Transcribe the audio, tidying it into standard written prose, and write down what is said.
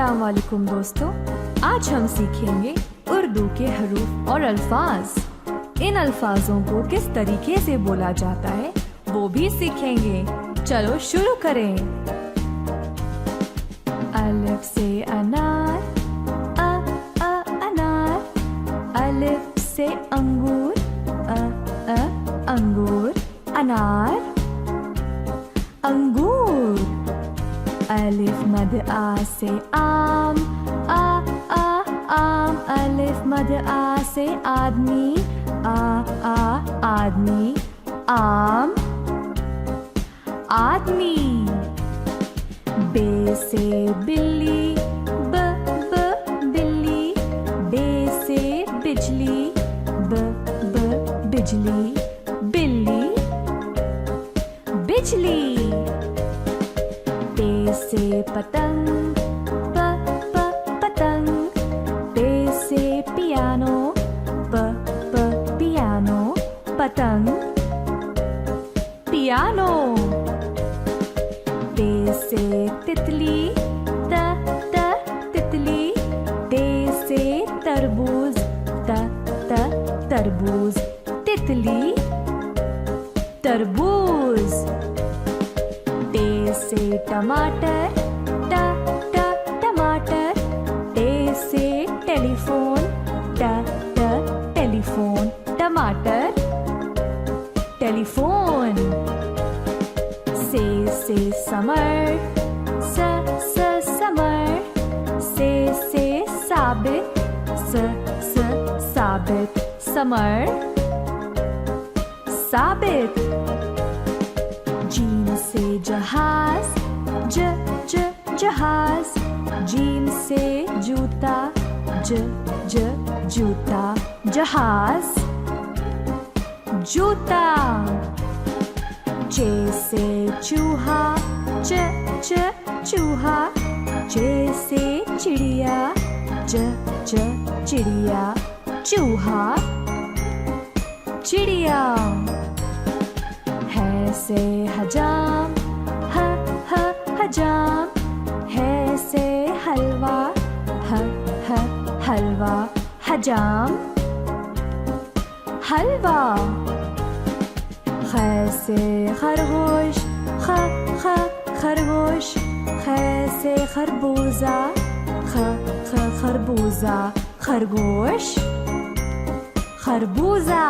अस्सलाम वालेकुम दोस्तों, आज हम सीखेंगे उर्दू के हरूफ और अल्फाज। इन अल्फाजों को किस तरीके से बोला जाता है वो भी सीखेंगे। चलो शुरू करें। अलिफ से अनार, अनार। अलिफ से अंगूर, अंगूर। अनार, अंगूर। अलिफ मद आ से आम, आम। अलिफ मद आ से आदमी, आदमी। आम, आदमी। बे से बिल्ली, बिल्ली। बे से बिजली, बिजली। बिल्ली, बिजली। पे से पतंग, पतंग। पे से पियानो, पियानो। पतंग, पियानो। पे से तितली, तितली। ते से तरबूज, तरबूज। तितली, तरबूज। टे से टमाटर, टमाटर। टे से टेलीफोन, टेलीफोन। टमाटर, टेलीफोन। से समर, समर। से साबित, साबित। समर, साबित। जीम से जहाज, जहाज। जीम से जूता, जूता। जहाज, जूता। चे से चूहा, चूहा। चे से चिड़िया, चिड़िया। चूहा, चिड़िया। है से हजाम, हजाम। है से हलवा, हलवा। हजाम, हलवा। ख से खरगोश, खरगोश। ख से खरबूजा, खरबूजा। खरगोश, खरबूजा।